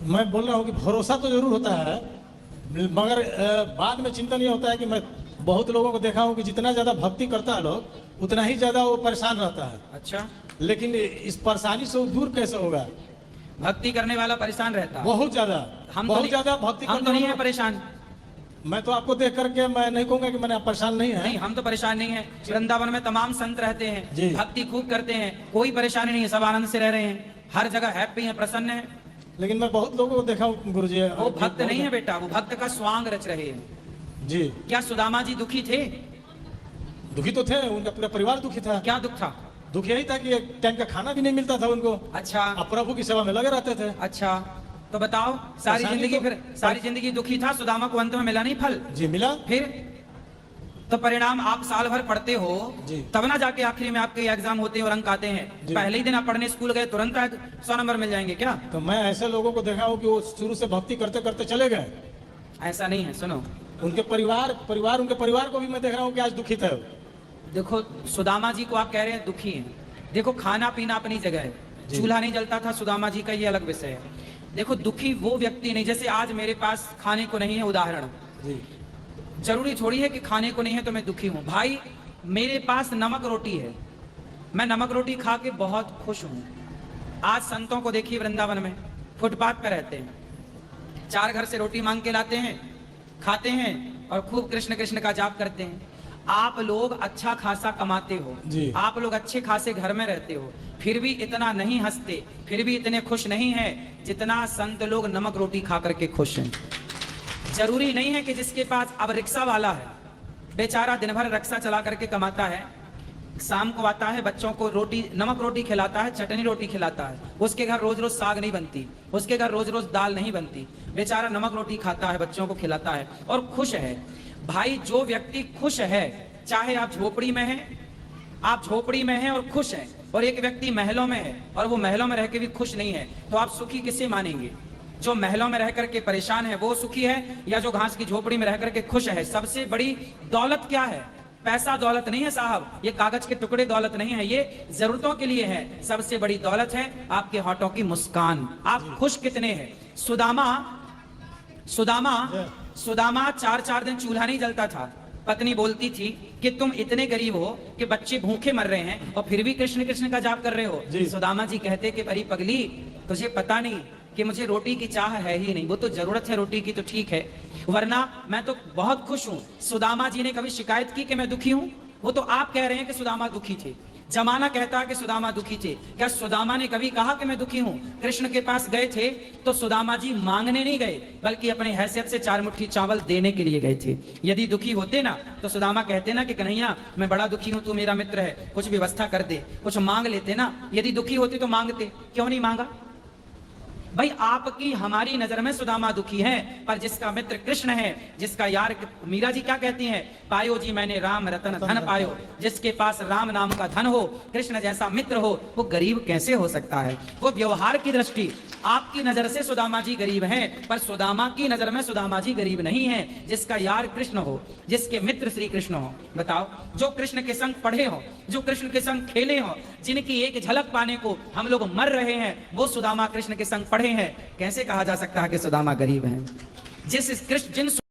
मैं बोल रहा हूँ कि भरोसा तो जरूर होता है, मगर बाद में चिंतन ये होता है कि मैं बहुत लोगों को देखा हूँ कि जितना ज्यादा भक्ति करता है लोग उतना ही ज्यादा वो परेशान रहता है। अच्छा, लेकिन इस परेशानी से वो दूर कैसे होगा? भक्ति करने वाला परेशान रहता है। बहुत ज्यादा, हम बहुत तो ज्यादा भक्ति हम करने तो नहीं वाला- है परेशान। मैं तो आपको देख करके मैं नहीं कहूंगा कि मैंने परेशान नहीं है। नहीं, हम तो परेशान नहीं है। वृंदावन में तमाम संत रहते जी। हैं, भक्ति खूब करते हैं, कोई परेशानी नहीं है, सब आनंद से रह रहे हैं, हर जगह हैप्पी है, प्रसन्न है। लेकिन मैं बहुत लोगों को देखा हूँ गुरुजी। वो भक्त नहीं है बेटा, वो भक्त का स्वांग रच रहे हैं। जी। क्या सुदामा जी दुखी थे? दुखी तो थे, उनका पूरा परिवार दुखी था। क्या दुख था? दुख यही था कि एक टाइम का खाना भी नहीं मिलता था उनको। अच्छा अब प्रभु की सेवा में लगे रहते थे। अच्छा, तो बताओ सारी परेशानी जिंदगी तो- फिर सारी जिंदगी दुखी था, सुदामा को अंत में मिला नहीं फल? जी मिला। फिर तो परिणाम आप साल भर पढ़ते हो जी। तब ना जाके आखिरी में आपके एग्जाम होते हैं और अंक आते हैं। जी। पहले ही दिन आप पढ़ने स्कूल गए तुरंत 100 नंबर मिल जाएंगे क्या? तो मैं ऐसे लोगों को देखा हूँ कि वो शुरू से भक्ति करते करते चले गए। ऐसा नहीं है, सुनो। उनके उनके परिवार को भी मैं देख रहा हूँ कि आज दुखित है। देखो सुदामा जी को आप कह रहे हैं दुखी हैं, देखो खाना पीना अपनी जगह है, जी। चूल्हा नहीं जलता था सुदामा जी का, ये अलग विषय है। देखो दुखी वो व्यक्ति नहीं, जैसे आज मेरे पास खाने को नहीं है, उदाहरण, जी। जरूरी थोड़ी है कि खाने को नहीं है तो मैं दुखी हूं। भाई मेरे पास नमक रोटी है, मैं नमक रोटी खा के बहुत खुश हूं। आज संतों को देखिए वृंदावन में फुटपाथ पर रहते हैं, 4 घर से रोटी मांग के लाते हैं, खाते हैं और खूब कृष्ण कृष्ण का जाप करते हैं। आप लोग अच्छा खासा कमाते हो जी। आप लोग अच्छे खासे घर में रहते हो, फिर भी इतना नहीं हंसते, फिर भी इतने खुश नहीं है जितना संत लोग नमक रोटी खा करके खुश हैं। जरूरी नहीं है कि जिसके पास अब रिक्शा वाला है, बेचारा दिन भर रिक्शा चला करके कमाता है, शाम को आता है बच्चों को रोटी नमक रोटी खिलाता है, चटनी रोटी खिलाता है, उसके घर रोज रोज साग नहीं बनती, उसके घर रोज रोज दाल नहीं बनती, बेचारा नमक रोटी खाता है, बच्चों को खिलाता है और खुश है। भाई जो व्यक्ति खुश है, चाहे आप झोपड़ी में हैं, आप झोपड़ी में हैं और खुश हैं, और एक व्यक्ति महलों में है और वो महलों में रह के भी खुश नहीं है, तो आप सुखी किसे मानेंगे? जो महलों में रह करके परेशान है वो सुखी है, या जो घास की झोपड़ी में रह करके खुश है? सबसे बड़ी दौलत क्या है? पैसा दौलत नहीं है साहब, ये कागज के टुकड़े दौलत नहीं है, ये जरूरतों के लिए है। सबसे बड़ी दौलत है आपके होठों की मुस्कान। आप खुश कितने हैं? सुदामा सुदामा सुदामा 4-4 दिन चूल्हा नहीं जलता था। पत्नी बोलती थी कि तुम इतने गरीब हो कि बच्चे भूखे मर रहे हैं और फिर भी कृष्ण कृष्ण का जाप कर रहे हो। सुदामा जी कहते कि अरे पगली, तुझे पता नहीं कि मुझे रोटी की चाह है ही नहीं, वो तो जरूरत है रोटी की तो ठीक है, वरना मैं तो बहुत खुश हूं। सुदामा जी ने कभी शिकायत की कि मैं दुखी हूं? वो तो आप कह रहे हैं कि सुदामा दुखी थे, जमाना कहता है कि सुदामा दुखी थे। क्या सुदामा ने कभी कहा कि मैं दुखी हूं? कृष्ण के पास गए थे तो सुदामा जी मांगने नहीं गए, बल्कि अपनी हैसियत से 4 मुट्ठी चावल देने के लिए गए थे। यदि दुखी होते ना तो सुदामा कहते ना कि कन्हैया मैं बड़ा दुखी हूं, तू मेरा मित्र है, कुछ व्यवस्था कर दे, कुछ मांग लेते ना। यदि दुखी होते तो मांगते, क्यों नहीं मांगा? भाई आपकी हमारी नजर में सुदामा दुखी है, पर जिसका मित्र कृष्ण है, जिसका यार, मीरा जी क्या कहती हैं? पायो जी मैंने राम रतन धन पायो, जिसके पास राम नाम का धन हो, कृष्ण जैसा मित्र हो, वो गरीब कैसे हो सकता है? वो व्यवहार की दृष्टि आपकी नजर से सुदामा जी गरीब हैं, पर सुदामा की नजर में सुदामा जी गरीब नहीं है। जिसका यार कृष्ण हो, जिसके मित्र श्री कृष्ण हो, बताओ, जो कृष्ण के संग पढ़े हो, जो कृष्ण के संग खेले हो, जिनकी एक झलक पाने को हम लोग मर रहे हैं, वो सुदामा कृष्ण के संग पढ़े हैं, कैसे कहा जा सकता है कि सुदामा गरीब हैं? जिन